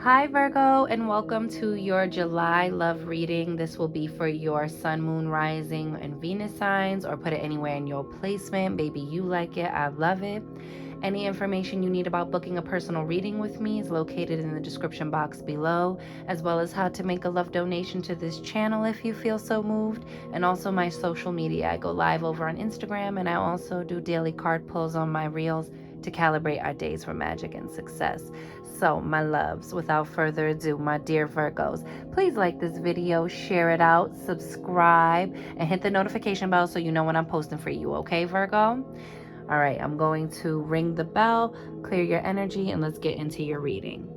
Hi Virgo, and welcome to your July love reading. This will be for your sun, moon, rising, and Venus signs, or put it anywhere in your placement. Baby, you like it. I love it. Any information you need about booking a personal reading with me is located in the description box below, as well as how to make a love donation to this channel if you feel so moved, and also my social media. I go live over on Instagram, and I also do daily card pulls on my reels to calibrate our days for magic and success. So, my loves, without further ado, my dear Virgos, please like this video, share it out, subscribe, and hit the notification bell so you know when I'm posting for you, okay, Virgo? All right, I'm going to ring the bell, clear your energy, and let's get into your reading.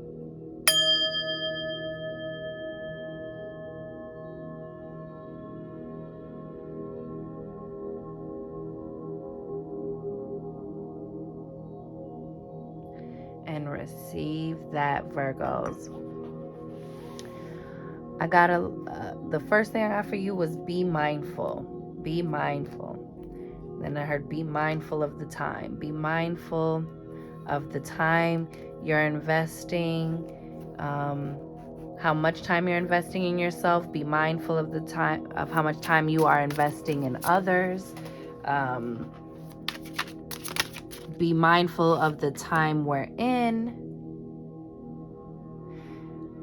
And receive that, Virgos. I got the first thing I got for you was be mindful. Be mindful. Then I heard be mindful of the time. Be mindful of the time you're investing, how much time you're investing in yourself. Be mindful of the time, of how much time you are investing in others. Be mindful of the time we're in.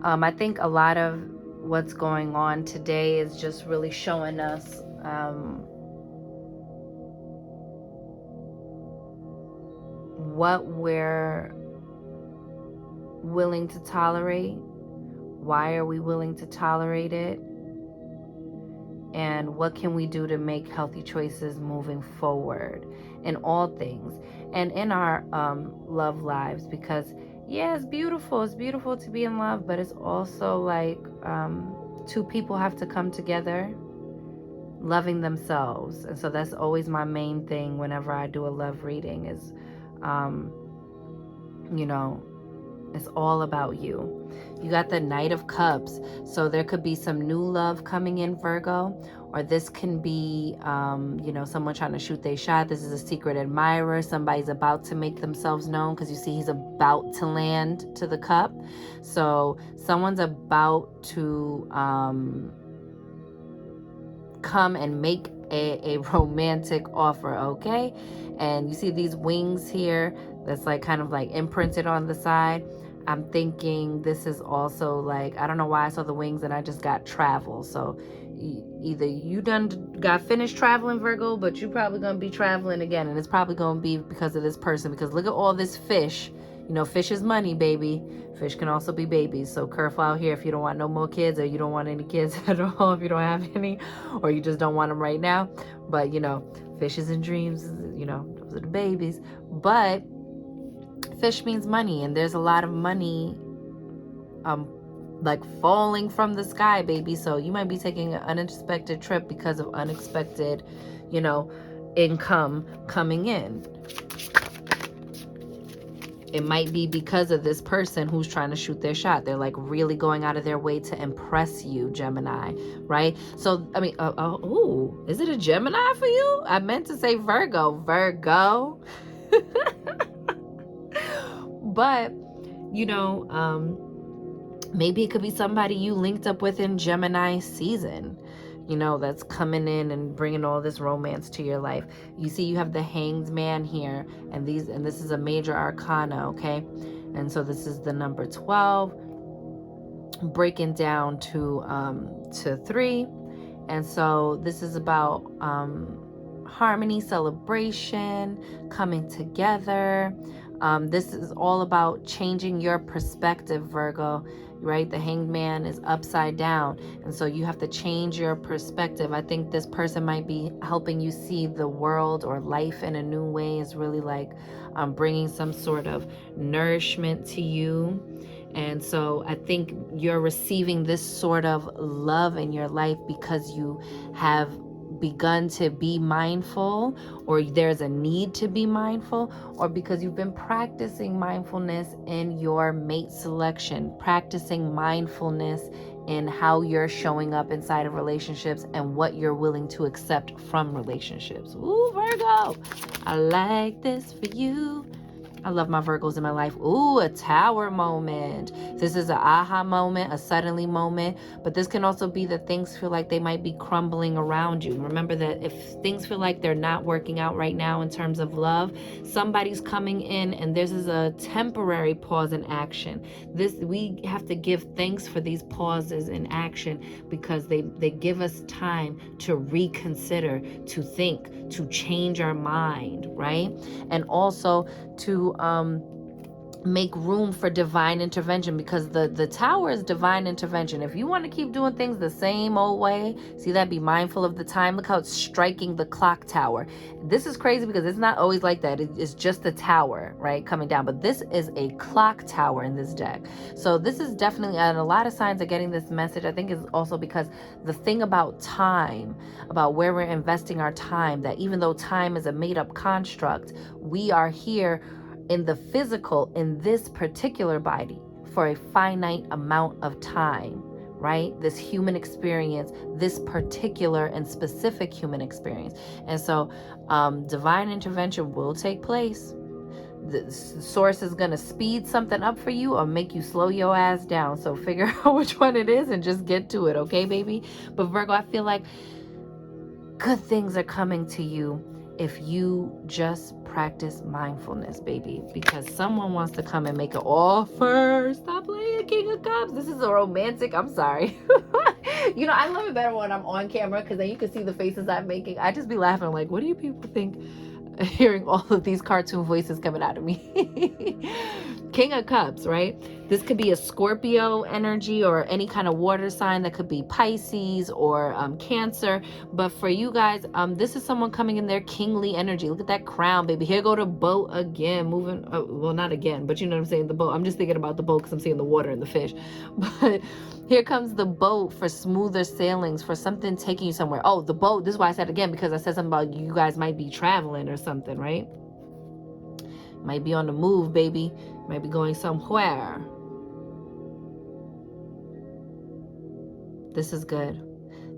I think a lot of what's going on today is just really showing us what we're willing to tolerate. Why are we willing to tolerate it? And what can we do to make healthy choices moving forward in all things and in our love lives? Because yeah, it's beautiful to be in love, but it's also like two people have to come together loving themselves. And so that's always my main thing whenever I do a love reading is it's all about you. You got the Knight of Cups. So there could be some new love coming in, Virgo. Or this can be, someone trying to shoot their shot. This is a secret admirer. Somebody's about to make themselves known because you see he's about to land to the cup. So someone's about to come and make a romantic offer, okay? And you see these wings here that's like kind of like imprinted on the side. I'm thinking this is also like, I don't know why I saw the wings and I just got travel. So either you got finished traveling, Virgo, but you probably gonna be traveling again, and it's probably gonna be because of this person, because look at all this fish. Fish is money, baby. Fish can also be babies. So careful out here if you don't want no more kids, or you don't want any kids at all, if you don't have any, or you just don't want them right now. But, fishes and dreams, those are the babies. But fish means money, and there's a lot of money like falling from the sky, baby. So you might be taking an unexpected trip because of unexpected, income coming in. It might be because of this person who's trying to shoot their shot. They're like really going out of their way to impress you, Gemini, right? So, I mean, is it a Gemini for you? I meant to say Virgo. But, maybe it could be somebody you linked up with in Gemini season, that's coming in and bringing all this romance to your life. You see, you have the Hanged Man here, and this is a major arcana, okay? And so this is the number 12, breaking down to 3. And so this is about harmony, celebration, coming together. This is all about changing your perspective, Virgo, right? The Hanged Man is upside down, and so you have to change your perspective. I think this person might be helping you see the world or life in a new way, is really like bringing some sort of nourishment to you. And so I think you're receiving this sort of love in your life because you have begun to be mindful, or there's a need to be mindful, or because you've been practicing mindfulness in your mate selection, practicing mindfulness in how you're showing up inside of relationships and what you're willing to accept from relationships. Ooh, Virgo, I like this for you. I love my Virgos in my life. Ooh, a tower moment. This is an aha moment, a suddenly moment, but this can also be that things feel like they might be crumbling around you. Remember that if things feel like they're not working out right now in terms of love, somebody's coming in and this is a temporary pause in action. We have to give thanks for these pauses in action because they give us time to reconsider, to think, to change our mind, right? And also to make room for divine intervention, because the tower is divine intervention. If you want to keep doing things the same old way, see that, be mindful of the time. Look how it's striking the clock tower. This is crazy because it's not always like that. It's just the tower, right, coming down, but this is a clock tower in this deck. So this is definitely, and a lot of signs are getting this message. I think is also because the thing about time, about where we're investing our time, that even though time is a made-up construct, we are here in the physical, in this particular body, for a finite amount of time, right? This human experience, this particular and specific human experience. And so divine intervention will take place. The source is going to speed something up for you or make you slow your ass down. So figure out which one it is and just get to it, okay, baby? But Virgo, I feel like good things are coming to you if you just practice mindfulness, baby, because someone wants to come and make an offer. Stop playing King of Cups. This is a romantic, I'm sorry. You know, I love it better when I'm on camera because then you can see the faces I'm making. I just be laughing like, what do you people think hearing all of these cartoon voices coming out of me? King of Cups, right? This could be a Scorpio energy or any kind of water sign. That could be Pisces or Cancer. But for you guys, this is someone coming in their kingly energy. Look at that crown, baby. Here go the boat again, moving. Well, not again, but you know what I'm saying, the boat. I'm just thinking about the boat because I'm seeing the water and the fish. But here comes the boat for smoother sailings, for something taking you somewhere. Oh, the boat. This is why I said again, because I said something about you guys might be traveling or something, right? Might be on the move, baby. Might be going somewhere. This is good.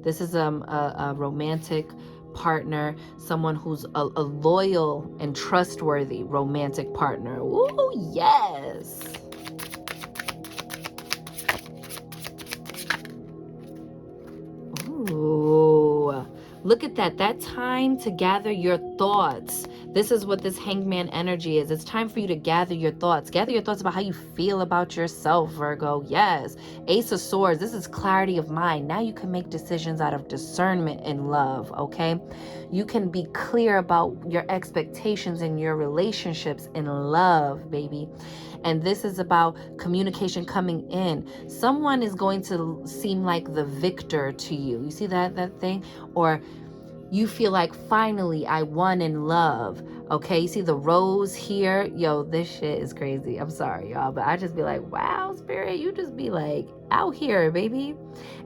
This is a romantic partner, someone who's a loyal and trustworthy romantic partner. Ooh, yes. Ooh, look at that. That time to gather your thoughts. This is what this hangman energy is. It's time for you to gather your thoughts. Gather your thoughts about how you feel about yourself, Virgo. Yes. Ace of Swords. This is clarity of mind. Now you can make decisions out of discernment in love, okay? You can be clear about your expectations in your relationships in love, baby. And this is about communication coming in. Someone is going to seem like the victor to you. You see that thing? Or you feel like, finally, I won in love. Okay, you see the rose here? Yo, this shit is crazy. I'm sorry, y'all, but I just be like, wow, Spirit, you just be like out here, baby.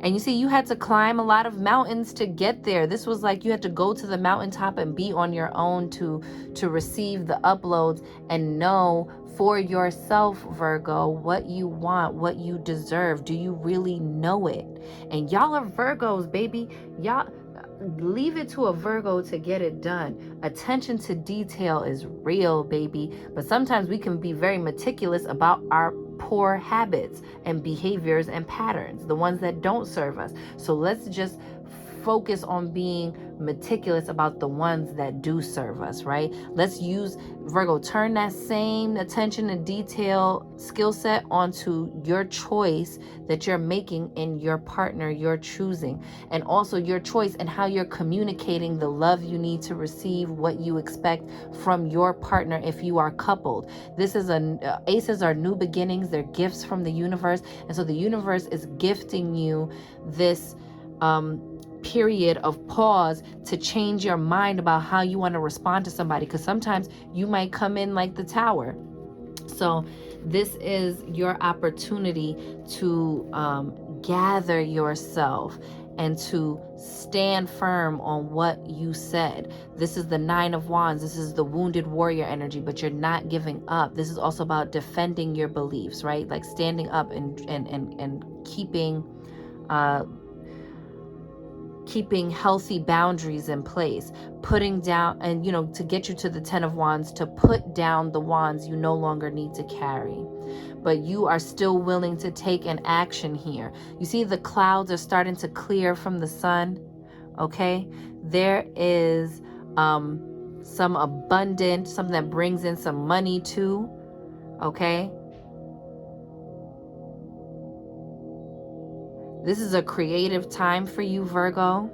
And you see, you had to climb a lot of mountains to get there. This was like you had to go to the mountaintop and be on your own to receive the uploads and know for yourself, Virgo, what you want, what you deserve. Do you really know it? And y'all are Virgos, baby. Y'all, leave it to a Virgo to get it done. Attention to detail is real, baby. But sometimes we can be very meticulous about our poor habits and behaviors and patterns, the ones that don't serve us. So let's just focus on being meticulous about the ones that do serve us, right? Let's use, Virgo, turn that same attention to detail skill set onto your choice that you're making in your partner you're choosing, and also your choice and how you're communicating the love you need to receive, what you expect from your partner if you are coupled. This is aces are new beginnings. They're gifts from the universe. And so the universe is gifting you this period of pause to change your mind about how you want to respond to somebody, because sometimes you might come in like the tower. So this is your opportunity to gather yourself and to stand firm on what you said. This is the Nine of Wands. This is the wounded warrior energy, but you're not giving up. This is also about defending your beliefs, right? Like standing up and keeping keeping healthy boundaries in place, putting down, and to get you to the 10 of Wands, to put down the wands you no longer need to carry. But you are still willing to take an action here. You see the clouds are starting to clear from the sun, okay? There is some abundant, something that brings in some money too, okay? This is a creative time for you, Virgo.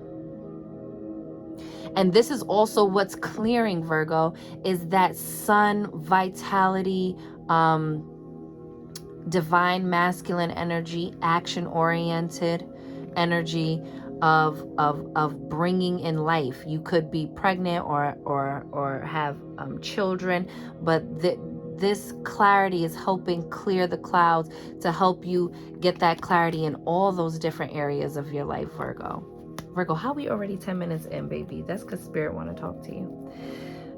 And this is also what's clearing, Virgo, is that sun vitality, divine masculine energy, action-oriented energy of bringing in life. You could be pregnant or have children, but this clarity is helping clear the clouds to help you get that clarity in all those different areas of your life, Virgo. Virgo, how we already 10 minutes in, baby? That's because Spirit want to talk to you.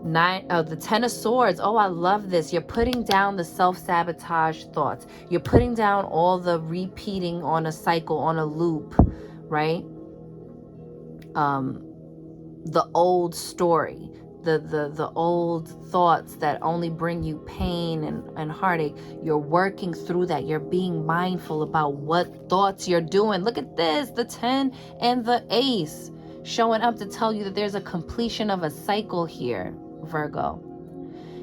The 10 of Swords. Oh, I love this. You're putting down the self-sabotage thoughts. You're putting down all the repeating on a cycle, on a loop, right? The old story, the old thoughts that only bring you pain and heartache. You're working through that. You're being mindful about what thoughts you're doing. Look at this, the 10 and the Ace showing up to tell you that there's a completion of a cycle here, Virgo.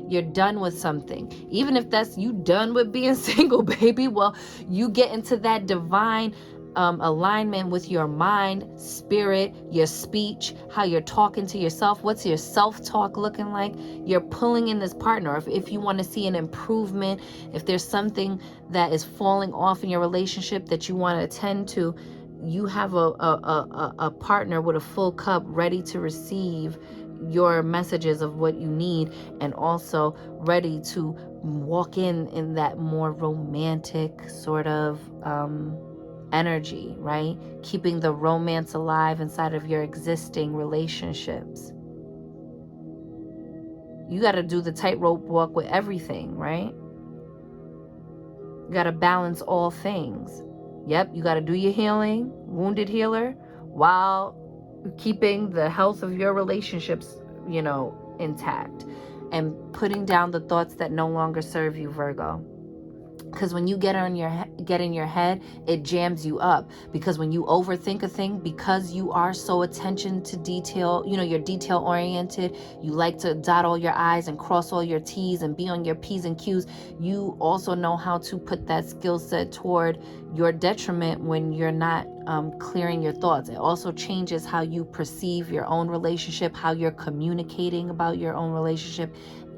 You're done with something. Even if that's you done with being single, baby, well, you get into that divine alignment with your mind, spirit, your speech, how you're talking to yourself. What's your self-talk looking like? You're pulling in this partner. If you want to see an improvement, if there's something that is falling off in your relationship that you want to attend to, you have a partner with a full cup ready to receive your messages of what you need, and also ready to walk in that more romantic sort of energy, right? Keeping the romance alive inside of your existing relationships. You got to do the tightrope walk with everything, right? You got to balance all things. Yep, you got to do your healing, wounded healer, while keeping the health of your relationships, intact, and putting down the thoughts that no longer serve you, Virgo. Because when you get in your head, it jams you up. Because when you overthink a thing, because you are so attention to detail, you're detail oriented, you like to dot all your I's and cross all your T's and be on your P's and Q's, you also know how to put that skill set toward your detriment when you're not clearing your thoughts. It also changes how you perceive your own relationship, how you're communicating about your own relationship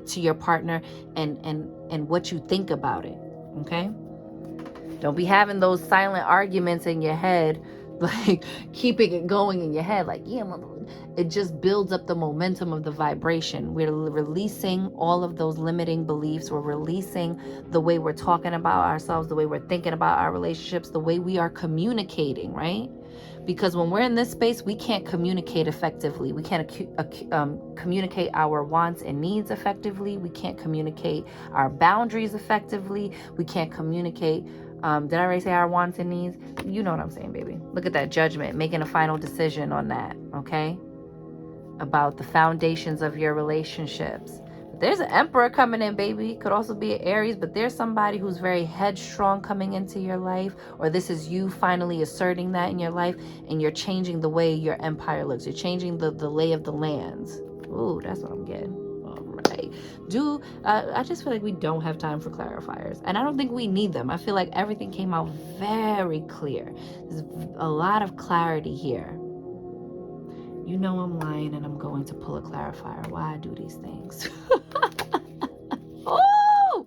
to your partner, and what you think about it. Okay? Don't be having those silent arguments in your head, like keeping it going in your head, like, yeah, it just builds up the momentum of the vibration. We're releasing all of those limiting beliefs. We're releasing the way we're talking about ourselves, the way we're thinking about our relationships, the way we are communicating, right? Because when we're in this space, we can't communicate effectively. We can't communicate our wants and needs effectively. We can't communicate our boundaries effectively. We can't communicate, did I already say our wants and needs? You know what I'm saying, baby. Look at that judgment, making a final decision on that, okay? About the foundations of your relationships. There's an Emperor coming in, baby. Could also be an Aries, but there's somebody who's very headstrong coming into your life, or this is you finally asserting that in your life, and you're changing the way your empire looks. You're changing the lay of the lands. Ooh, that's what I'm getting. All right. I just feel like we don't have time for clarifiers, and I don't think we need them. I feel like everything came out very clear. There's a lot of clarity here. You know I'm lying, and I'm going to pull a clarifier. Why I do these things. Oh!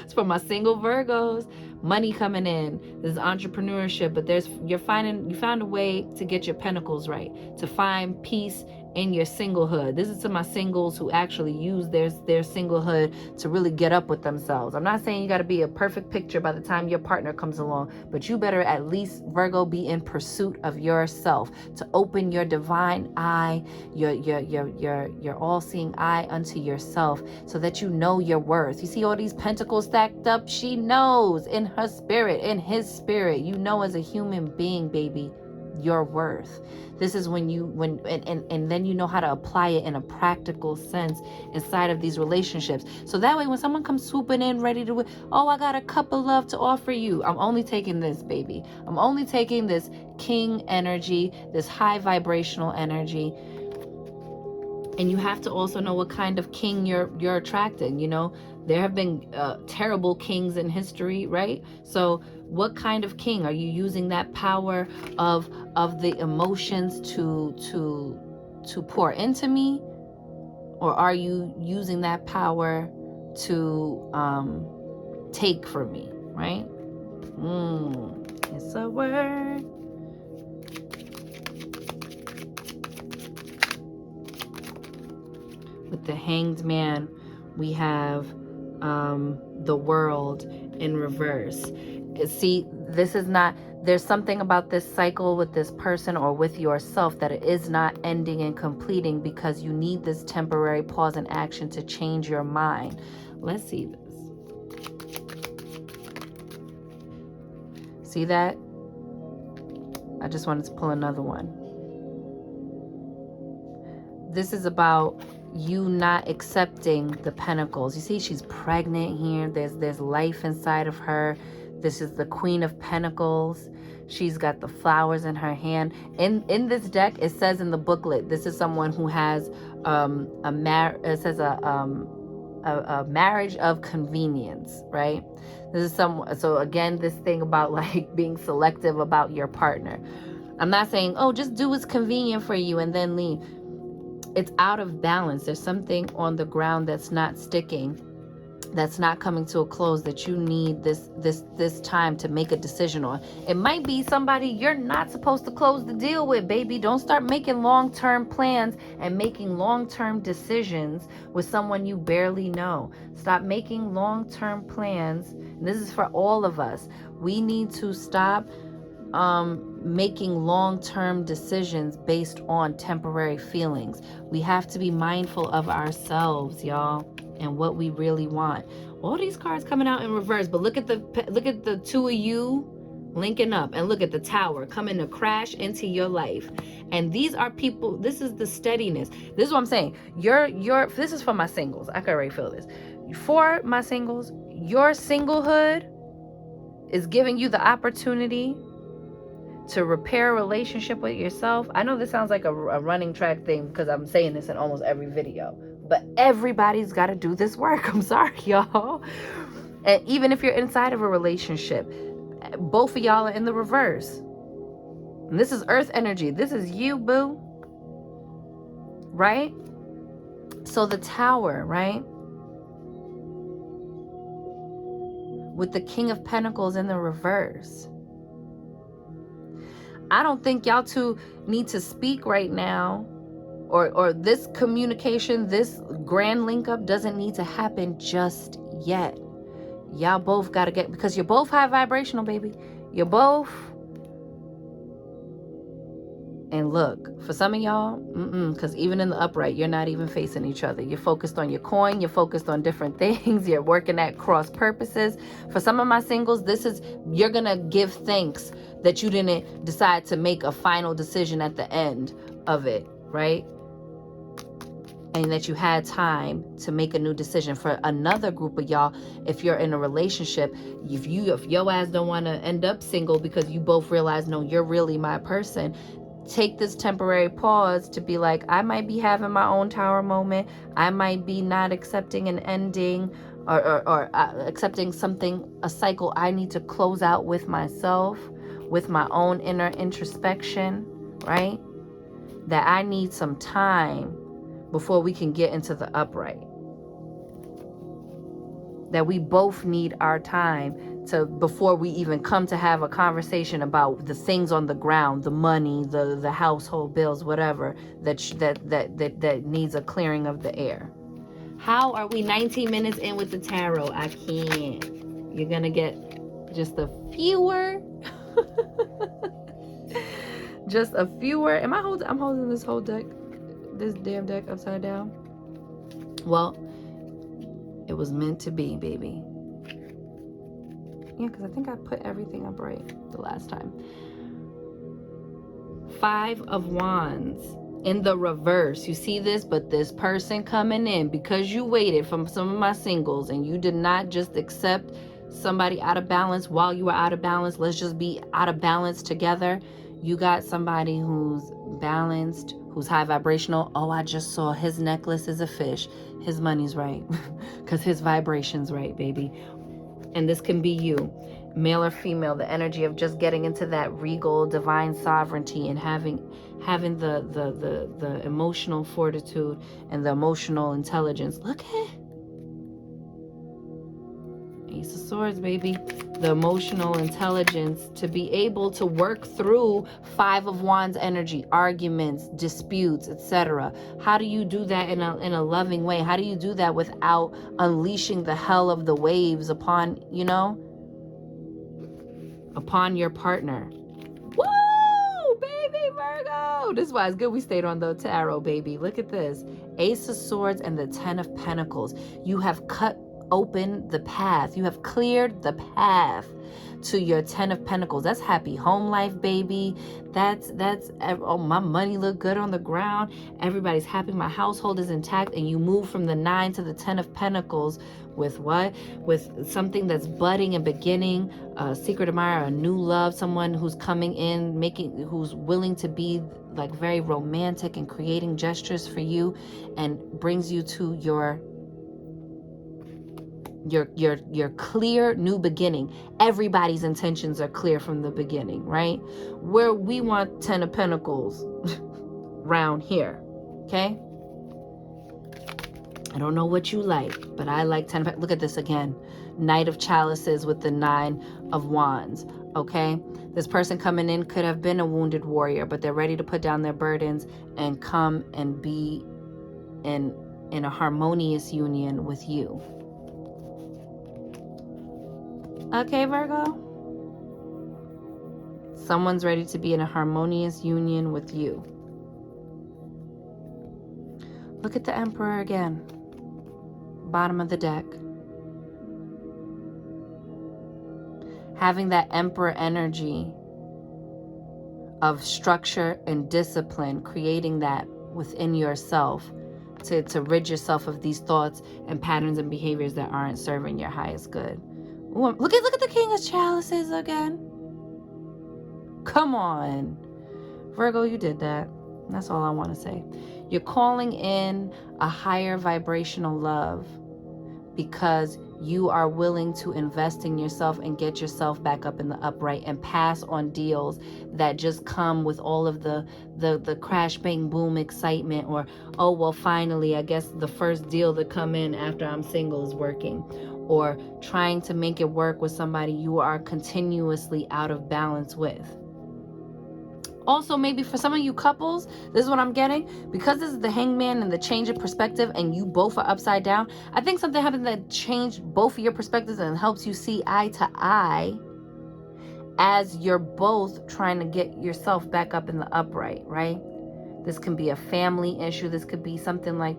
It's for my single Virgos. Money coming in. This is entrepreneurship, but you found a way to get your pentacles right, to find peace in your singlehood. This is to my singles who actually use their singlehood to really get up with themselves. I'm not saying you got to be a perfect picture by the time your partner comes along, but you better at least, Virgo, be in pursuit of yourself, to open your divine eye, your all-seeing eye unto yourself, so that you know your worth. You see all these pentacles stacked up? She knows in her spirit, in his spirit. You know as a human being, baby, your worth. This is when you, and then you know how to apply it in a practical sense inside of these relationships. So that way when someone comes swooping in ready to, oh, I got a cup of love to offer you, I'm only taking this, baby. I'm only taking this king energy, this high vibrational energy. And you have to also know what kind of king you're attracting. You know, there have been terrible kings in history, right? So what kind of king are you using? That power of the emotions to pour into me, or are you using that power to take from me, right? It's a word. With the Hanged Man, we have the World in reverse. See, this is not, there's something about this cycle with this person or with yourself that it is not ending and completing, because you need this temporary pause in action to change your mind. Let's see this. See that? I just wanted to pull another one. This is about you not accepting the pentacles. You see, she's pregnant here. There's life inside of her. This is the Queen of Pentacles. She's got the flowers in her hand. In this deck, it says in the booklet, this is someone who has a marriage of convenience, right? This is so again, this thing about like being selective about your partner. I'm not saying, oh, just do what's convenient for you and then leave. It's out of balance. There's something on the ground that's not sticking, that's not coming to a close, that you need this time to make a decision on. It might be somebody you're not supposed to close the deal with, baby. Don't start making long-term plans and making long-term decisions with someone you barely know. Stop making long-term plans. And this is for all of us. We need to stop making long-term decisions based on temporary feelings. We have to be mindful of ourselves, y'all, and what we really want. All these cards coming out in reverse, but look at the two of you linking up, and look at the Tower coming to crash into your life. And these are people, this is the steadiness. This is what I'm saying. This is for my singles. I can already feel this. For my singles, your singlehood is giving you the opportunity to repair a relationship with yourself. I know this sounds like a running track thing because I'm saying this in almost every video, but everybody's got to do this work. I'm sorry, y'all. And even if you're inside of a relationship, both of y'all are in the reverse. And this is earth energy. This is you, boo. Right? So the Tower, right? With the King of Pentacles in the reverse. I don't think y'all two need to speak right now, or this communication, this grand link up doesn't need to happen just yet. Y'all both got to get, because you're both high vibrational, baby. You're both. And look, for some of y'all, because even in the upright, you're not even facing each other. You're focused on your coin. You're focused on different things. You're working at cross purposes. For some of my singles, you're going to give thanks that you didn't decide to make a final decision at the end of it, right? And that you had time to make a new decision. For another group of y'all, if you're in a relationship, if your ass don't want to end up single because you both realize, no, you're really my person, take this temporary pause to be like, I might be having my own Tower moment. I might be not accepting an ending or accepting something, a cycle I need to close out with myself, with my own inner introspection, right? That I need some time before we can get into the upright. That we both need our time before we even come to have a conversation about the things on the ground, the money, the household bills, whatever that needs a clearing of the air. How are we 19 minutes in with the tarot? I can't. You're gonna get just a fewer just a fewer. I'm holding this whole deck, this damn deck upside down. Well, it was meant to be, baby. Yeah, because I think I put everything up right the last time. 5 of Wands in the reverse. You see this? But this person coming in, because you waited from some of my singles and you did not just accept somebody out of balance while you were out of balance. Let's just be out of balance together. You got somebody who's balanced, who's high vibrational. Oh, I just saw his necklace is a fish. His money's right because his vibration's right, baby. And this can be you, male or female, the energy of just getting into that regal divine sovereignty and having the emotional fortitude and the emotional intelligence. Look at Ace of Swords, baby. The emotional intelligence to be able to work through 5 of Wands energy, arguments, disputes, etc. How do you do that in a loving way? How do you do that without unleashing the hell of the waves upon, upon your partner? Woo, baby Virgo. This is why it's good we stayed on the tarot, baby. Look at this. Ace of Swords and the 10 of Pentacles. You have cut open the path. You have cleared the path to your 10 of Pentacles. That's happy home life, baby. That's oh, my money look good on the ground. Everybody's happy. My household is intact. And you move from the 9 to the 10 of Pentacles with what? With something that's budding and beginning, a secret admirer, a new love, someone who's coming in, who's willing to be like very romantic and creating gestures for you and brings you to your clear new beginning. Everybody's intentions are clear from the beginning, right? Where we want 10 of Pentacles round here, okay? I don't know what you like, but I like 10 of Pentacles. Look at this again. Knight of Chalices with the 9 of Wands, okay? This person coming in could have been a wounded warrior, but they're ready to put down their burdens and come and be in a harmonious union with you. Okay, Virgo? Someone's ready to be in a harmonious union with you. Look at the Emperor again. Bottom of the deck. Having that Emperor energy of structure and discipline, creating that within yourself to rid yourself of these thoughts and patterns and behaviors that aren't serving your highest good. Ooh, look at the King of Chalices again. Come on. Virgo, you did that. That's all I want to say. You're calling in a higher vibrational love because you are willing to invest in yourself and get yourself back up in the upright and pass on deals that just come with all of the crash, bang, boom excitement, or, oh, well, finally, I guess the first deal to come in after I'm single is working, or trying to make it work with somebody you are continuously out of balance with. Also, maybe for some of you couples, this is what I'm getting. Because this is the Hangman and the change of perspective and you both are upside down, I think something happened that changed both of your perspectives and helps you see eye to eye as you're both trying to get yourself back up in the upright, right? This can be a family issue. This could be something like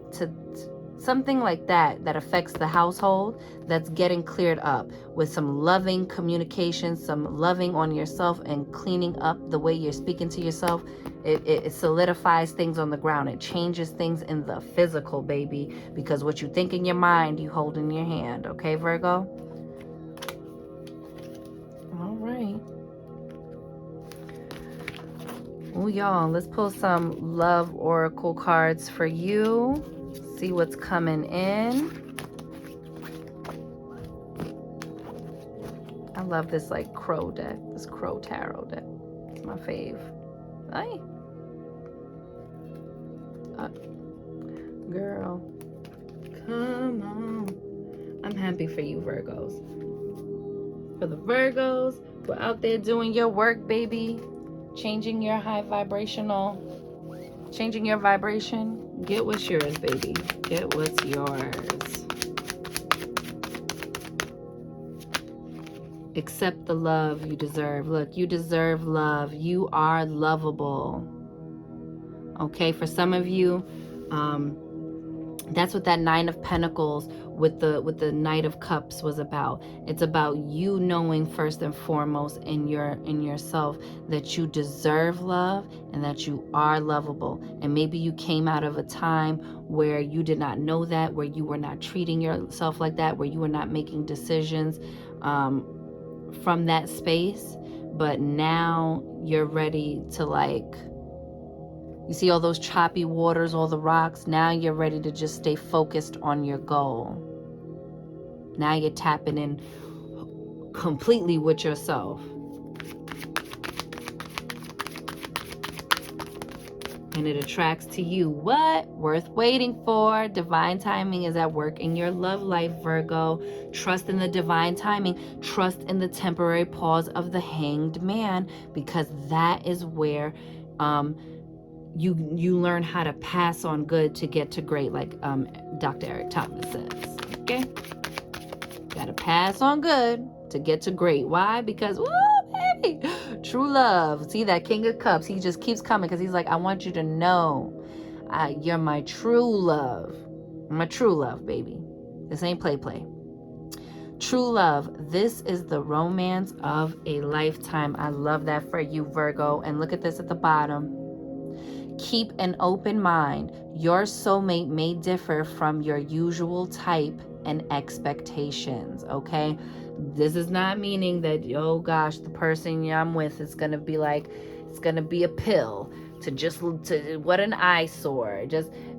something like that affects the household, that's getting cleared up with some loving communication, some loving on yourself and cleaning up the way you're speaking to yourself. It solidifies things on the ground. It changes things in the physical, baby, because what you think in your mind, you hold in your hand. Okay, Virgo? All right. Oh, y'all, let's pull some love oracle cards for you. See what's coming in. I love this like crow deck, this crow tarot deck. It's my fave. Hi. Girl, come on. I'm happy for you, Virgos. For the Virgos who are out there doing your work, baby. Changing your changing your vibration. Get what's yours, baby. Get what's yours. Accept the love you deserve. Look, you deserve love. You are lovable. Okay, for some of you, That's what that Nine of Pentacles with the Knight of Cups was about. It's about you knowing first and foremost in yourself that you deserve love and that you are lovable. And maybe you came out of a time where you did not know that, where you were not treating yourself like that, where you were not making decisions from that space. But now you're ready to, like, you see all those choppy waters, all the rocks. Now you're ready to just stay focused on your goal. Now you're tapping in completely with yourself. And it attracts to you what? Worth waiting for. Divine timing is at work in your love life, Virgo. Trust in the divine timing. Trust in the temporary pause of the Hanged Man, because that is where you learn how to pass on good to get to great, like Dr. Eric Thomas says. Okay? Gotta pass on good to get to great. Why? Because, woo, baby, true love. See that King of Cups? He just keeps coming because he's like, I want you to know you're my true love. My true love, baby. This ain't play. True love. This is the romance of a lifetime. I love that for you, Virgo. And look at this at the bottom. Keep an open mind. Your soulmate may differ from your usual type and expectations, okay? This is not meaning that, oh gosh, the person I'm with is going to be like, it's going to be a pill to what an eyesore.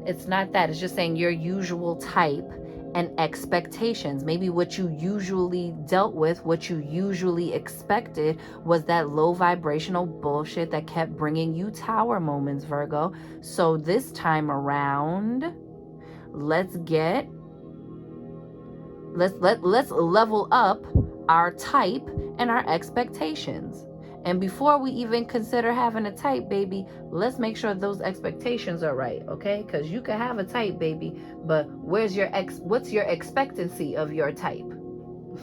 It's not that. It's just saying your usual type and expectations. Maybe what you usually dealt with, what you usually expected, was that low vibrational bullshit that kept bringing you tower moments, Virgo. So this time around, let's level up our type and our expectations. And before we even consider having a type, baby, let's make sure those expectations are right, okay? Because you can have a type, baby, but what's your expectancy of your type?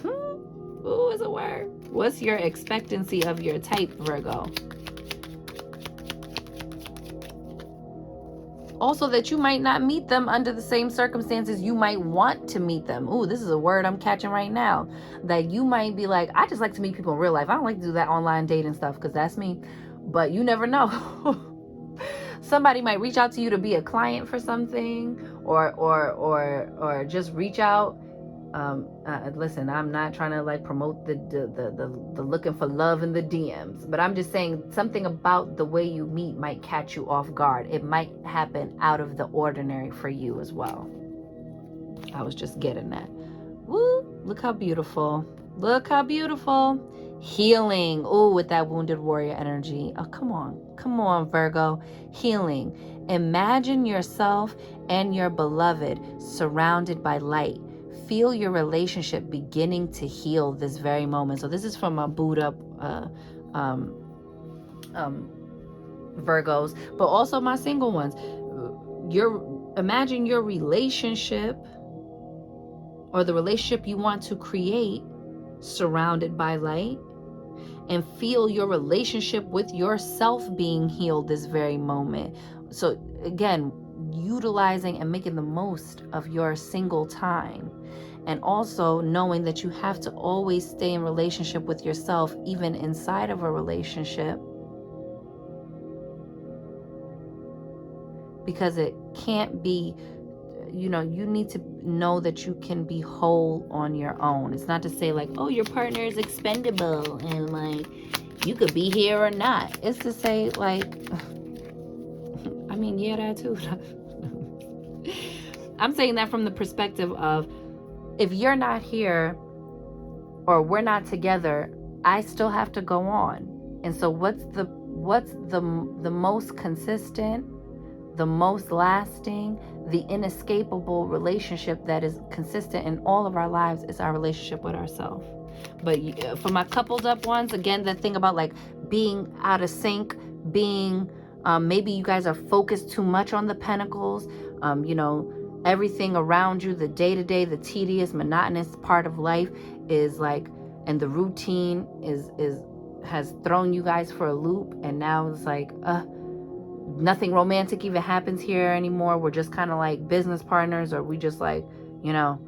Ooh, is a word. What's your expectancy of your type, Virgo? Also, that you might not meet them under the same circumstances you might want to meet them. Ooh, this is a word I'm catching right now. That you might be like, I just like to meet people in real life. I don't like to do that online dating stuff because that's me. But you never know. Somebody might reach out to you to be a client for something, or just reach out. Listen, I'm not trying to like promote the looking for love in the DMs, but I'm just saying something about the way you meet might catch you off guard. It might happen out of the ordinary for you as well. I was just getting that. Woo, look how beautiful. Look how beautiful. Healing. Ooh, with that wounded warrior energy. Oh, come on, Virgo. Healing. Imagine yourself and your beloved surrounded by light. Feel your relationship beginning to heal this very moment. So this is from my boot up Virgos, but also my single ones. Imagine your relationship, or the relationship you want to create, surrounded by light, and feel your relationship with yourself being healed this very moment. So again, utilizing and making the most of your single time, and also knowing that you have to always stay in relationship with yourself even inside of a relationship, because it can't be, you need to know that you can be whole on your own. It's not to say like, oh, your partner is expendable and like you could be here or not. It's to say like, I mean, yeah, that too. I'm saying that from the perspective of, if you're not here or we're not together, I still have to go on. And so what's the most consistent, the most lasting, the inescapable relationship that is consistent in all of our lives is our relationship with ourselves. But for my coupled up ones, again, the thing about like being out of sync, being maybe you guys are focused too much on the pentacles, everything around you, the day-to-day, the tedious, monotonous part of life is like, and the routine has thrown you guys for a loop, and now it's like, nothing romantic even happens here anymore. We're just kind of like business partners, or we just like, you know,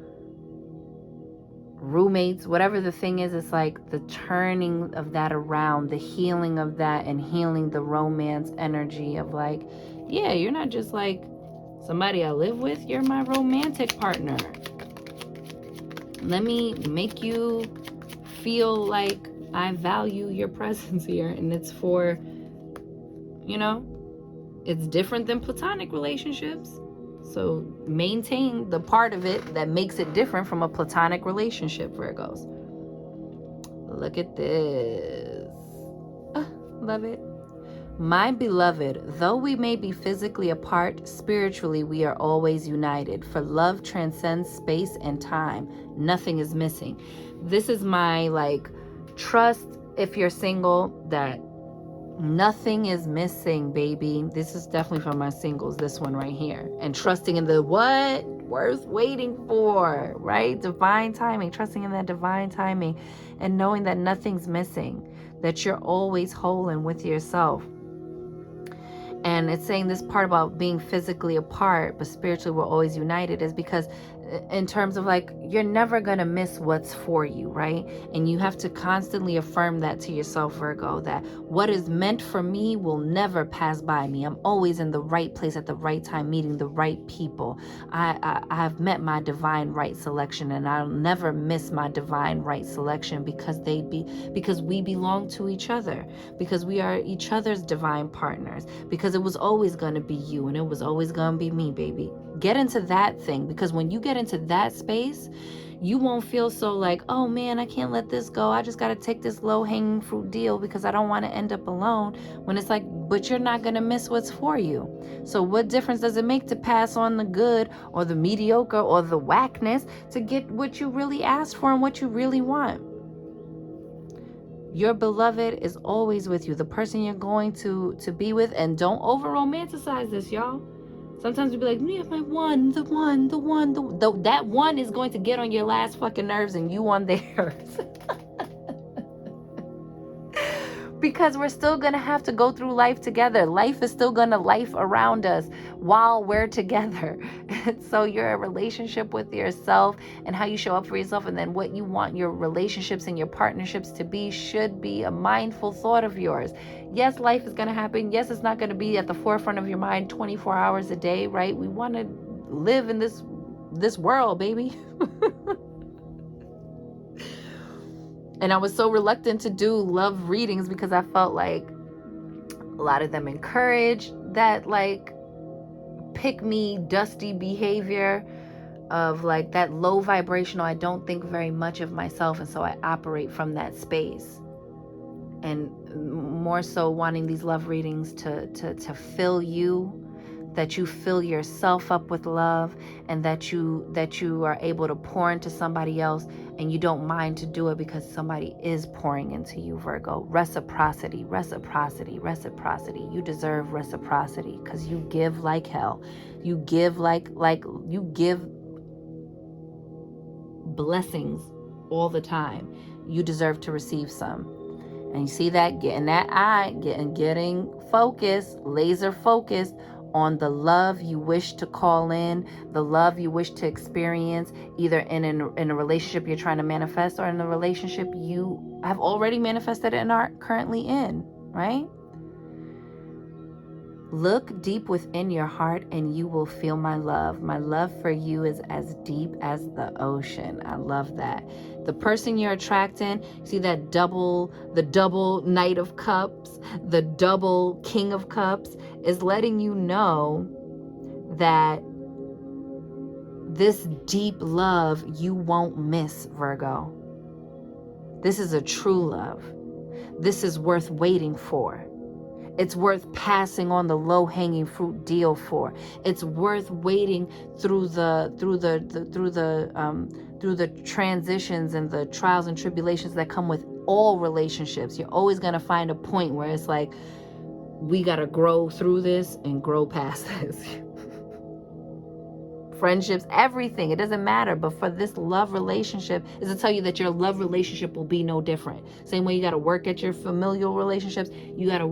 roommates, whatever the thing is. It's like the turning of that around, the healing of that, and healing the romance energy of like, yeah, you're not just like somebody I live with, you're my romantic partner. Let me make you feel like I value your presence here, and it's for, you know, it's different than platonic relationships. So maintain the part of it that makes it different from a platonic relationship, Virgos. Look at this. Love it. My beloved, though we may be physically apart, spiritually we are always united. For love transcends space and time. Nothing is missing. This is my like trust, if you're single, that nothing is missing, baby. This is definitely for my singles, this one right here. And trusting in the what? Worth waiting for, right? Divine timing. Trusting in that divine timing and knowing that nothing's missing, that you're always whole and with yourself. And it's saying this part about being physically apart, but spiritually we're always united, is because in terms of like, you're never going to miss what's for you, right? And you have to constantly affirm that to yourself, Virgo, that what is meant for me will never pass by me. I'm always in the right place at the right time, meeting the right people. I've met my divine right selection, and I'll never miss my divine right selection, because we belong to each other, because we are each other's divine partners, because it was always going to be you and it was always going to be me, baby. Get into that thing, because when you get into that space, you won't feel so like, oh man, I can't let this go. I just got to take this low-hanging fruit deal because I don't want to end up alone. When it's like, but you're not going to miss what's for you. So what difference does it make to pass on the good or the mediocre or the whackness to get what you really asked for and what you really want? Your beloved is always with you, the person you're going to be with. And don't over romanticize this, y'all. Sometimes we'll be like, yeah, my one, the one. That one is going to get on your last fucking nerves and you on theirs. Because we're still going to have to go through life together. Life is still going to life around us while we're together. And so your relationship with yourself and how you show up for yourself, and then what you want your relationships and your partnerships to be, should be a mindful thought of yours. Yes, life is going to happen. Yes, it's not going to be at the forefront of your mind 24 hours a day, right? We want to live in this world, baby. And I was so reluctant to do love readings because I felt like a lot of them encourage that like pick me dusty behavior of like that low vibrational, I don't think very much of myself, and so I operate from that space. And more so wanting these love readings to fill you, that you fill yourself up with love, and that you are able to pour into somebody else, and you don't mind to do it because somebody is pouring into you, Virgo. Reciprocity. You deserve reciprocity because you give like hell. You give like you give blessings all the time. You deserve to receive some. And you see that, getting that eye, getting focused, laser focused on the love you wish to call in, the love you wish to experience, either in a relationship you're trying to manifest, or in a relationship you have already manifested and are currently in, right? Look deep within your heart and you will feel my love. My love for you is as deep as the ocean. I love that. The person you're attracting, see that the double Knight of Cups, the double King of Cups, is letting you know that this deep love you won't miss, Virgo. This is a true love. This is worth waiting for. It's worth passing on the low-hanging fruit deal for. It's worth waiting through the transitions and the trials and tribulations that come with all relationships. You're always going to find a point where it's like, we got to grow through this and grow past this. Friendships, everything, it doesn't matter. But for this love relationship is to tell you that your love relationship will be no different. Same way you got to work at your familial relationships, you got to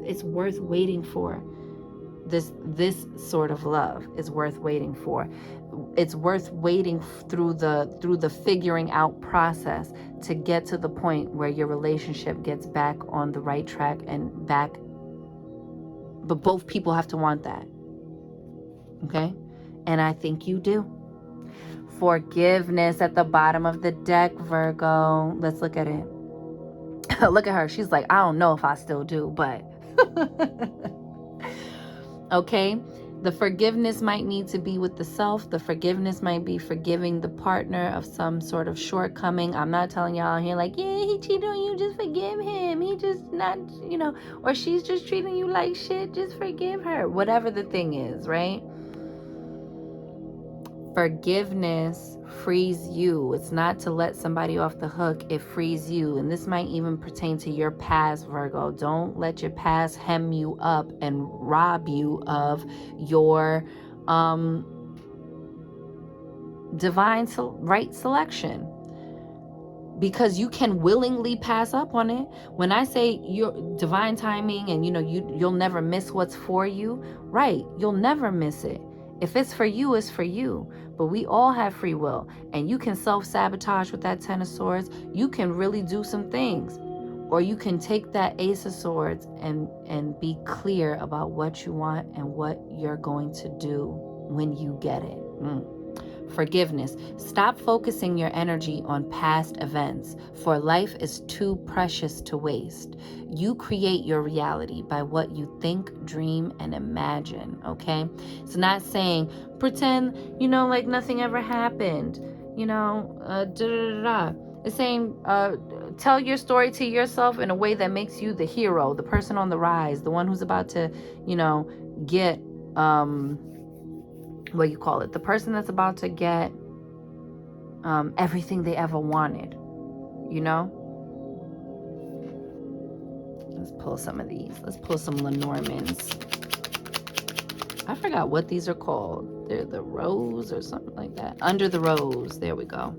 it's worth waiting for. This sort of love is worth waiting for. It's worth waiting through the figuring out process to get to the point where your relationship gets back on the right track and back. But both people have to want that. Okay? And I think you do. Forgiveness at the bottom of the deck, Virgo. Let's look at it. Look at her. She's like, I don't know if I still do, but okay. The forgiveness might need to be with the self. The forgiveness might be forgiving the partner of some sort of shortcoming. I'm not telling y'all here like, yeah, he cheated on you, just forgive him. He just not, or she's just treating you like shit, just forgive her. Whatever the thing is, right? Forgiveness frees you. It's not to let somebody off the hook. It frees you. And this might even pertain to your past, Virgo. Don't let your past hem you up and rob you of your divine right selection. Because you can willingly pass up on it. When I say your divine timing and you'll never miss what's for you, right? You'll never miss it. If it's for you, it's for you. But we all have free will. And you can self-sabotage with that 10 of swords. You can really do some things. Or you can take that Ace of Swords and be clear about what you want and what you're going to do when you get it. Forgiveness. Stop focusing your energy on past events, for life is too precious to waste. You create your reality by what you think, dream, and imagine, okay? It's not saying, pretend, like nothing ever happened, It's saying, tell your story to yourself in a way that makes you the hero, the person on the rise, the one who's about to, get, the person that's about to get everything they ever wanted, Let's pull some of these. Let's pull some Lenormands. I forgot what these are called. They're the Rose or something like that. Under the Rose. There we go.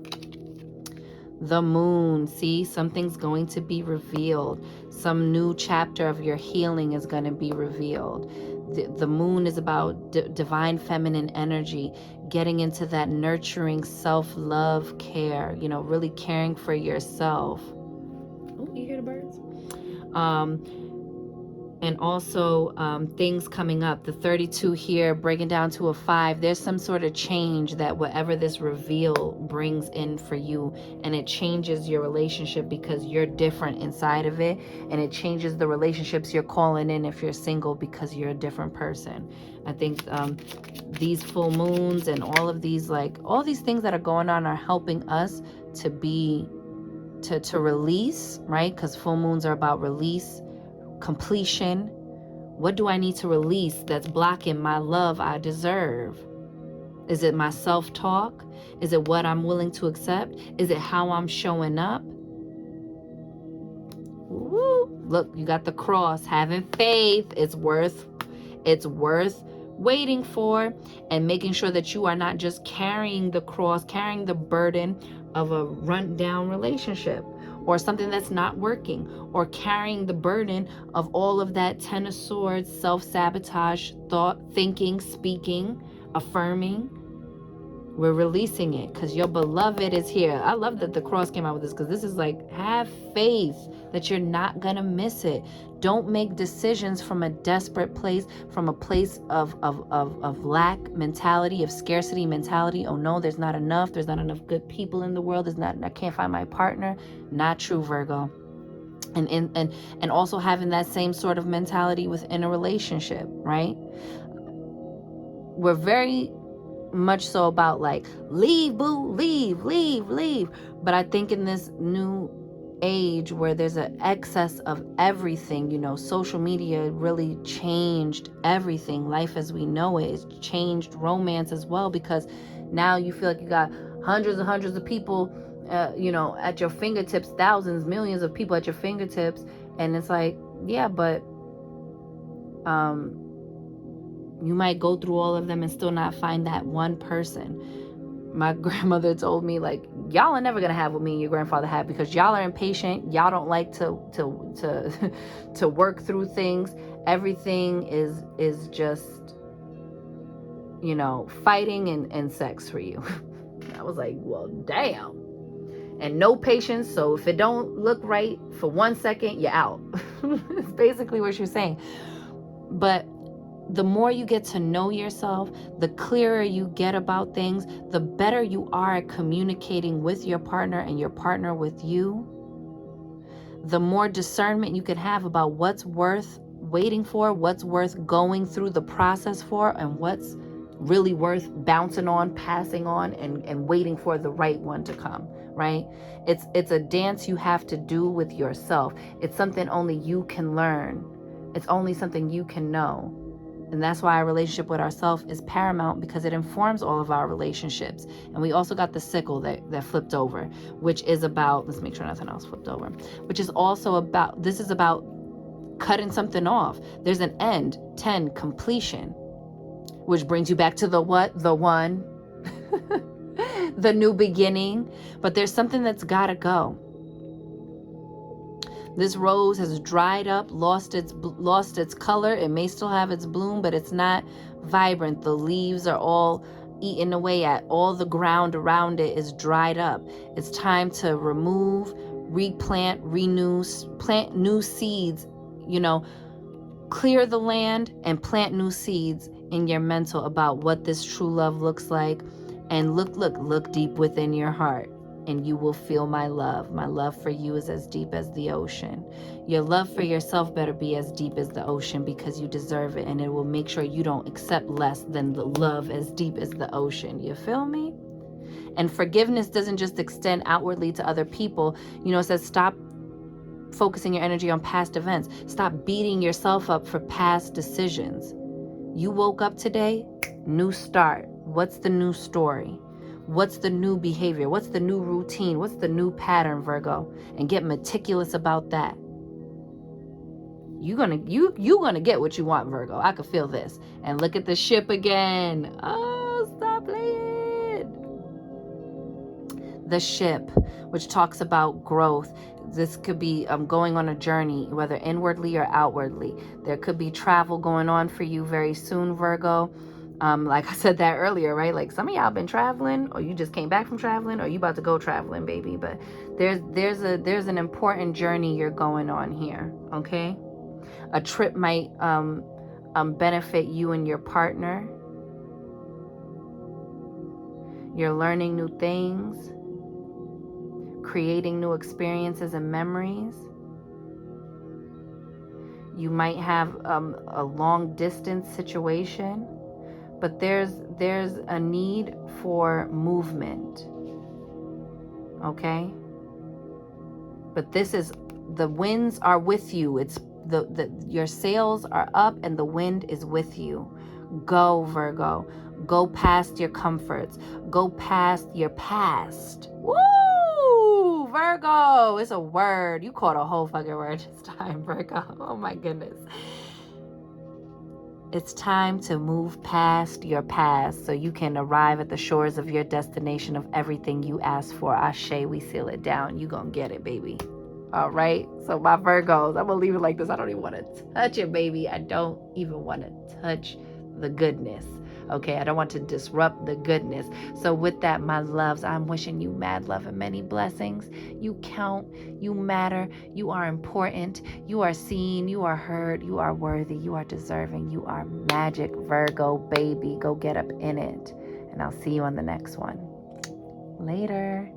The Moon. See, something's going to be revealed. Some new chapter of your healing is going to be revealed. The Moon is about divine feminine energy, getting into that nurturing self-love care, really caring for yourself. Oh, you hear the birds? And also things coming up. The 32 here, breaking down to a 5. There's some sort of change that whatever this reveal brings in for you, and it changes your relationship because you're different inside of it, and it changes the relationships you're calling in if you're single because you're a different person. I think these full moons and all these things that are going on are helping us to release, right? Because full moons are about release, completion. What do I need to release that's blocking my love I deserve? Is it my self-talk? Is it what I'm willing to accept? Is it how I'm showing up? Woo. Look, you got the cross. Having faith. It's worth waiting for, and making sure that you are not just carrying the cross, carrying the burden of a run-down relationship or something that's not working, or carrying the burden of all of that 10 of Swords, self-sabotage, thought, thinking, speaking, affirming. We're releasing it because your beloved is here. I love that the cross came out with this, because this is like, have faith that you're not gonna miss it. Don't make decisions from a desperate place, from a place of lack mentality, of scarcity mentality. Oh no, there's not enough good people in the world. I can't find my partner. Not true, Virgo. And also having that same sort of mentality within a relationship, right? We're very much so about like, leave, boo, leave. But I think in this new age where there's an excess of everything, social media really changed everything. Life as we know it has changed romance as well, because now you feel like you got hundreds of people at your fingertips, thousands, millions of people at your fingertips, and it's like, yeah, but you might go through all of them and still not find that one person. My grandmother told me, like, y'all are never gonna have what me and your grandfather had, because y'all are impatient. Y'all don't like to work through things. Everything is just, you know, fighting and sex for you. I was like, well, damn. And no patience. So if it don't look right for 1 second, you're out. It's basically what you're saying. But the more you get to know yourself, the clearer you get about things, the better you are at communicating with your partner and your partner with you, the more discernment you can have about what's worth waiting for, what's worth going through the process for, and what's really worth bouncing on, passing on, and waiting for the right one to come, right? It's a dance you have to do with yourself. It's something only you can learn. It's only something you can know. And that's why our relationship with ourselves is paramount, because it informs all of our relationships. And we also got the sickle that flipped over, which is about, let's make sure nothing else flipped over, which is also about, this is about cutting something off. There's an end, 10, completion, which brings you back to the what? The one, the new beginning. But there's something that's got to go. This rose has dried up, lost its color. It may still have its bloom, but it's not vibrant. The leaves are all eaten away at. All the ground around it is dried up. It's time to remove, replant, renew, plant new seeds, you know, clear the land and plant new seeds in your mental about what this true love looks like. And look deep within your heart, and you will feel my love. My love for you is as deep as the ocean. Your love for yourself better be as deep as the ocean, because you deserve it, and it will make sure you don't accept less than the love as deep as the ocean. You feel me? And forgiveness doesn't just extend outwardly to other people. You know, it says stop focusing your energy on past events. Stop beating yourself up for past decisions. You woke up today, new start. What's the new story? What's the new behavior? What's the new routine? What's the new pattern, Virgo? And get meticulous about that. You're gonna get what you want, Virgo. I could feel this. And look at the ship again. Oh, stop playing. The ship, which talks about growth. This could be going on a journey, whether inwardly or outwardly. There could be travel going on for you very soon, Virgo. Like I said that earlier, right? Like some of y'all been traveling, or you just came back from traveling, or you about to go traveling, baby. But there's an important journey you're going on here, okay? A trip might benefit you and your partner. You're learning new things, creating new experiences and memories. You might have a long distance situation, but there's a need for movement, okay? But this is, the winds are with you. It's your sails are up and the wind is with you. Go, Virgo. Go past your comforts. Go past your past. Woo! Virgo, it's a word. You caught a whole fucking word this time, Virgo. Oh my goodness. It's time to move past your past so you can arrive at the shores of your destination of everything you asked for. Ashe, we seal it down. You gonna get it, baby. All right? So my Virgos, I'm gonna leave it like this. I don't even want to touch it, baby. I don't even want to touch the goodness. Okay, I don't want to disrupt the goodness. So with that, my loves, I'm wishing you mad love and many blessings. You count, you matter, you are important, you are seen, you are heard, you are worthy, you are deserving, you are magic, Virgo, baby. Go get up in it. And I'll see you on the next one. Later.